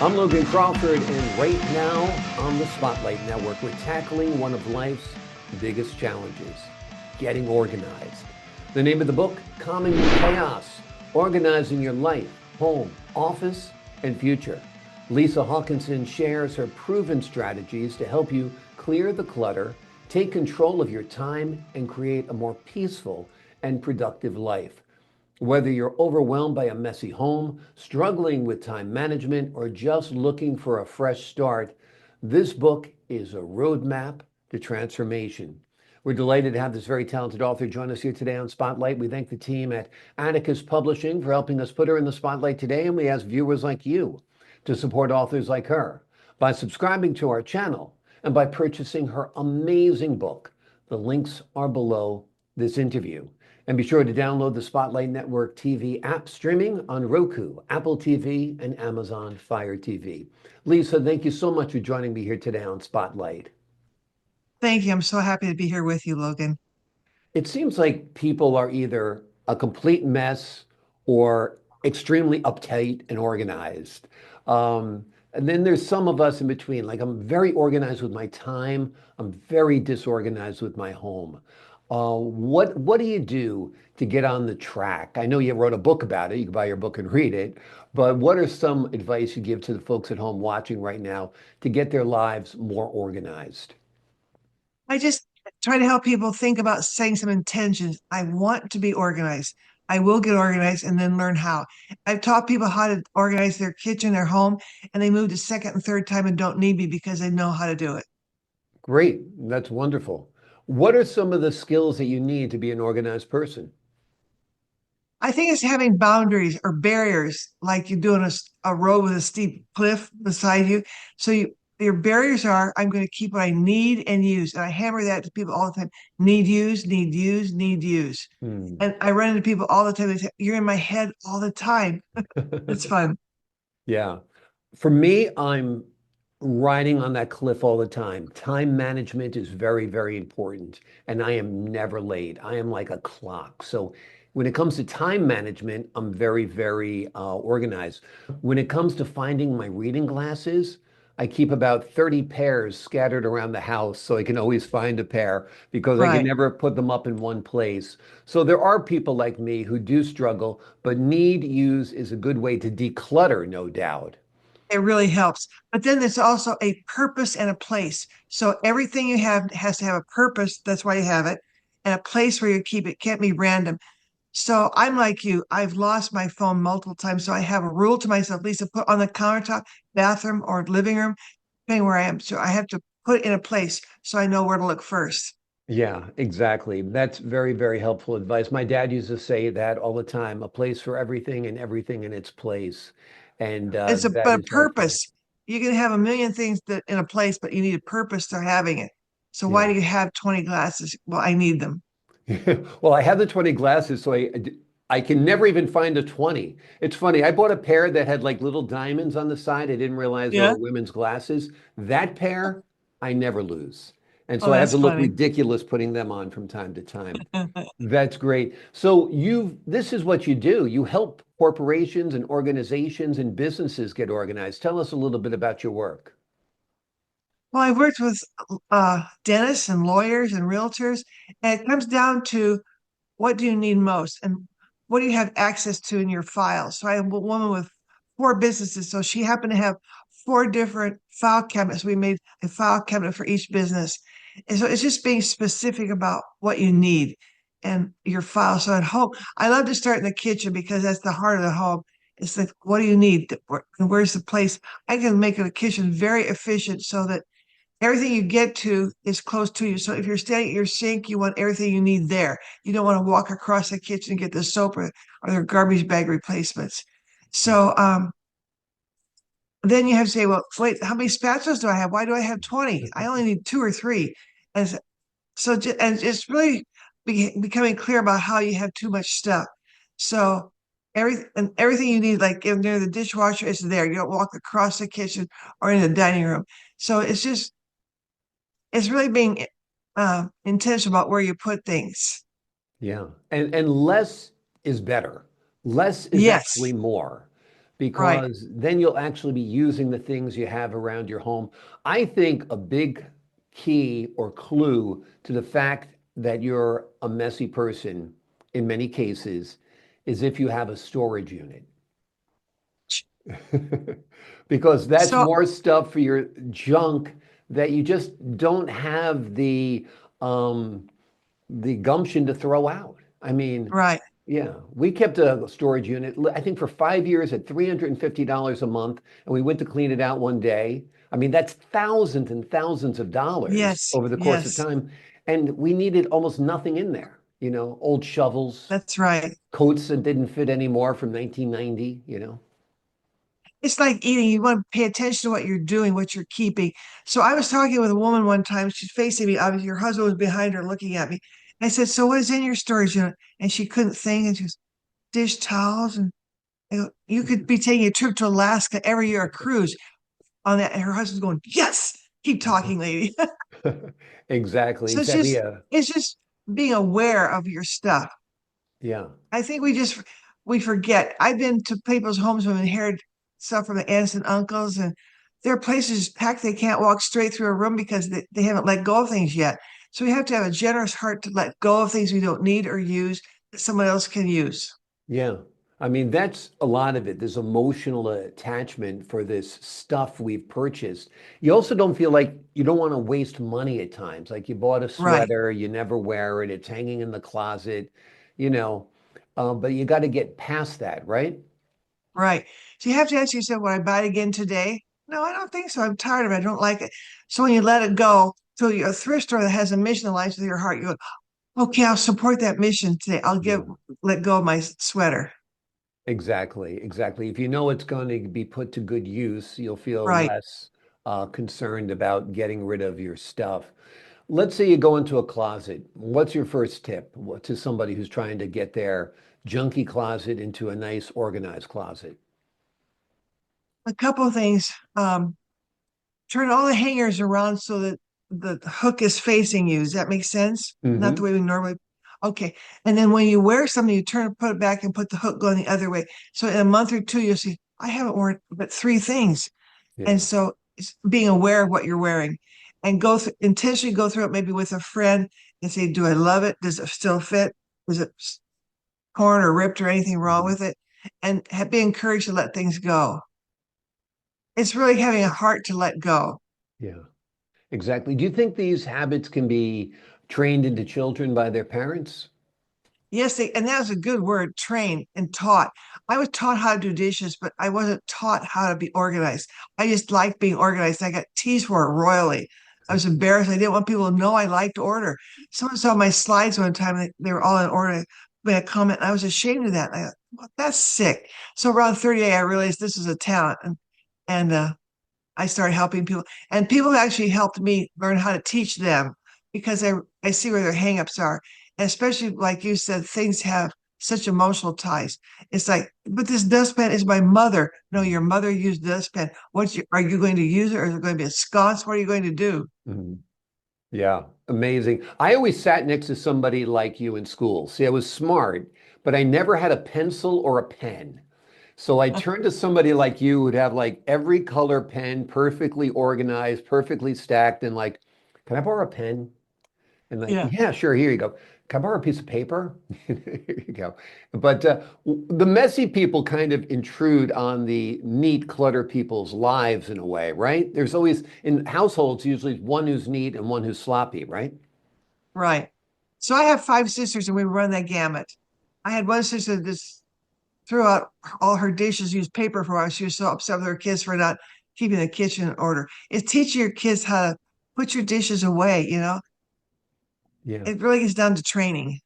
I'm Logan Crawford, and right now on the Spotlight Network, we're tackling one of life's biggest challenges, getting organized. The name of the book, Calming the Chaos, Organizing Your Life, Home, Office, and Future. Elisa Hawkinson shares her proven strategies to help you clear the clutter, take control of your time, and create a more peaceful and productive life. Whether you're overwhelmed by a messy home, struggling with time management, or just looking for a fresh start, this book is a roadmap to transformation. We're delighted to have this very talented author join us here today on Spotlight. We thank the team at Atticus Publishing for helping us put her in the spotlight today, and we ask viewers like you to support authors like her by subscribing to our channel and by purchasing her amazing book. The links are below this interview. And be sure to download the Spotlight Network TV app streaming on Roku, Apple TV, and Amazon Fire TV. Lisa, thank you so much for joining me here today on Spotlight. Thank you. I'm so happy to be here with you, Logan. It seems like people are either a complete mess or extremely uptight and organized. And then there's some of us in between. Like I'm very organized with my time. I'm very disorganized with my home. What do you do to get on the track? I know you wrote a book about it. You can buy your book and read it. But what are some advice you give to the folks at home watching right now to get their lives more organized? I just try to help people think about setting some intentions. I want to be organized. I will get organized and then learn how. I've taught people how to organize their kitchen, their home, and they move to second and third time and don't need me because they know how to do it. Great. That's wonderful. What are some of the skills that you need to be an organized person? I think it's having boundaries or barriers, like you're doing a road with a steep cliff beside you. So your barriers are, I'm going to keep what I need and use. And I hammer that to people all the time. Need, use, need, use, need, use. Hmm. And I run into people all the time. They say, you're in my head all the time. It's fun. Yeah. For me, I'm riding on that cliff all the time. Time management is very, very important, and I am never late. I am like a clock. So when it comes to time management, I'm very, very organized. When it comes to finding my reading glasses, I keep about 30 pairs scattered around the house so I can always find a pair because I can Right. never put them up in one place. So there are people like me who do struggle, but need use is a good way to declutter, no doubt. It really helps. But then there's also a purpose and a place. So everything you have has to have a purpose. That's why you have it. And a place where you keep it can't be random. So I'm like you. I've lost my phone multiple times. So I have a rule to myself, Lisa, put on the countertop, bathroom, or living room, depending where I am. So I have to put it in a place so I know where to look first. Yeah, exactly. That's very, very helpful advice. My dad used to say that all the time, a place for everything and everything in its place. And It's a that but a is helpful. purpose. You can have a million things that in a place, but you need a purpose to having it. So why Yeah. do you have 20 glasses? Well, I need them. Well, I have the 20 glasses, so I can never even find a 20. It's funny. I bought a pair that had like little diamonds on the side. I didn't realize they Yeah. were women's glasses. That pair, I never lose. And Oh, so I have that's to look funny. ridiculous putting them on from time to time. That's great. So this is what you do. You help corporations and organizations and businesses get organized. Tell us a little bit about your work. Well, I've worked with dentists and lawyers and realtors, and it comes down to what do you need most and what do you have access to in your files. So I have a woman with four businesses, so she happened to have four different file cabinets. We made a file cabinet for each business. And so it's just being specific about what you need and your file. So at home, I love to start in the kitchen because that's the heart of the home. It's like, what do you need? Where's the place? I can make the kitchen very efficient so that everything you get to is close to you. So if you're standing at your sink, you want everything you need there. You don't want to walk across the kitchen and get the soap or their garbage bag replacements. So then you have to say, well, wait, how many spatulas do I have? Why do I have 20? I only need two or three. And and it's really becoming clear about how you have too much stuff. So everything you need, like near the dishwasher, is there. You don't walk across the kitchen or in the dining room. So it's really being intentional about where you put things. Yeah. And less is better. Less is actually Yes. more. Right. because then you'll actually be using the things you have around your home. I think a big key or clue to the fact that you're a messy person in many cases is if you have a storage unit. Because that's So, more stuff for your junk that you just don't have the gumption to throw out. I mean, right. yeah, we kept a storage unit, I think for 5 years at $350 a month, and we went to clean it out one day. I mean, that's thousands and thousands of dollars Yes. over the course of Yes. time. And we needed almost nothing in there, old shovels, That's right. coats that didn't fit anymore from 1990. It's like eating. You want to pay attention to what you're doing, what you're keeping. So I was talking with a woman one time. She's facing me. Obviously, her husband was behind her looking at me. I said, "So what is in your storage unit?" And she couldn't think. And she goes, "Dish towels." And I go, "You could be taking a trip to Alaska every year, a cruise on that." And her husband's going, "Yes, keep talking, lady." Exactly, So exactly. Yeah, it's just being aware of your stuff. yeah, I think we forget. I've been to people's homes who inherit stuff from the aunts and uncles, and their places packed. They can't walk straight through a room because they haven't let go of things yet. So we have to have a generous heart to let go of things we don't need or use that someone else can use. yeah. I mean, that's a lot of it. There's emotional attachment for this stuff we've purchased. You also don't feel like you don't want to waste money at times. Like you bought a Right, sweater, you never wear it, it's hanging in the closet, you know. But you got to get past that, right? right. So you have to ask yourself, would I buy it again today? No, I don't think so. I'm tired of it. I don't like it. So when you let it go, so a thrift store that has a mission that aligns with your heart, you go, okay, I'll support that mission today. Yeah. Let go of my sweater. Exactly, exactly. If you know it's going to be put to good use, you'll feel Right. less concerned about getting rid of your stuff. Let's say you go into a closet. What's your first tip to somebody who's trying to get their junky closet into a nice, organized closet? A couple of things. Turn all the hangers around so that the hook is facing you. Does that make sense? Not the Hmm. way we normally. Okay. And then when you wear something, you turn, put it back, and put the hook going the other way. So in a month or two, you'll see, I haven't worn but three things. And Yeah, so it's being aware of what you're wearing and intentionally go through it maybe with a friend and say, do I love it? Does it still fit? Is it torn or ripped or anything wrong mhm, with it? And be encouraged to let things go. It's really having a heart to let go. yeah, exactly. Do you think these habits can be trained into children by their parents? Yes, and that was a good word, trained and taught. I was taught how to do dishes, but I wasn't taught how to be organized. I just liked being organized. I got teased for it royally. I was embarrassed. I didn't want people to know I liked order. Someone saw my slides one time, they were all in order. Made a comment, and I was ashamed of that. I thought, well, that's sick. So around 38, I realized this is a talent, and I started helping people, and people have actually helped me learn how to teach them because I see where their hangups are. And especially like you said, things have such emotional ties. It's like, but this dustpan is my mother. No, your mother used dustpan. Are you going to use it, or is it going to be a sconce? What are you going to do? Mhm. Yeah, amazing. I always sat next to somebody like you in school. See, I was smart, but I never had a pencil or a pen. So I turned to somebody like you who'd have like every color pen perfectly organized, perfectly stacked, and like, can I borrow a pen? And like, Yeah, yeah, sure, here you go. Can I borrow a piece of paper? Here you go. But the messy people kind of intrude on the neat clutter people's lives in a way, right? There's always in households usually one who's neat and one who's sloppy, right? right. So I have five sisters, and we run that gamut. I had one sister that just threw out all her dishes, used paper for a while. She was so upset with her kids for not keeping the kitchen in order. It's teaching your kids how to put your dishes away, Yeah. it really gets down to training.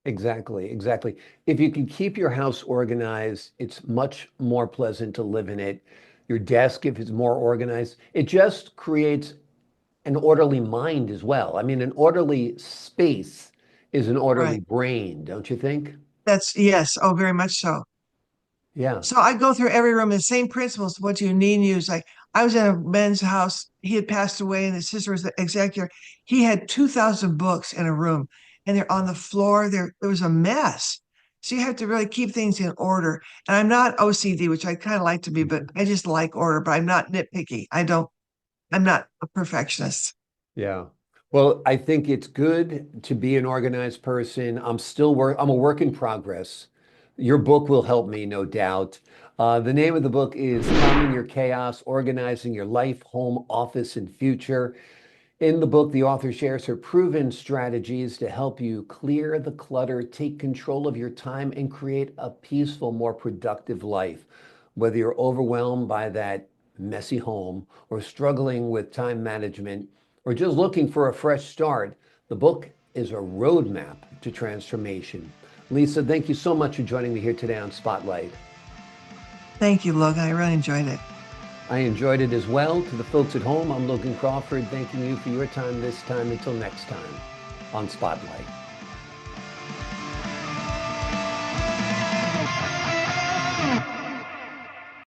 Exactly, exactly. If you can keep your house organized, it's much more pleasant to live in it. Your desk, if it's more organized, it just creates an orderly mind as well. I mean, an orderly space is an orderly Right. brain, don't you think? That's yes. Oh, very much so. Yeah. So I go through every room, the same principles. What do you need and use? Like I was in a man's house. He had passed away, and his sister was the executor. He had 2,000 books in a room, and they're on the floor. There was a mess. So you have to really keep things in order. And I'm not OCD, which I kind of like to be, but I just like order, but I'm not nitpicky. I'm not a perfectionist. Yeah. Well, I think it's good to be an organized person. I'm a work in progress. Your book will help me, no doubt. The name of the book is Calming Your Chaos, Organizing Your Life, Home, Office, and Future. In the book, the author shares her proven strategies to help you clear the clutter, take control of your time, and create a peaceful, more productive life. Whether you're overwhelmed by that messy home, or struggling with time management, or just looking for a fresh start, the book is a roadmap to transformation. Lisa, thank you so much for joining me here today on Spotlight. Thank you, Logan. I really enjoyed it. I enjoyed it as well. To the folks at home, I'm Logan Crawford, thanking you for your time this time. Until next time on Spotlight.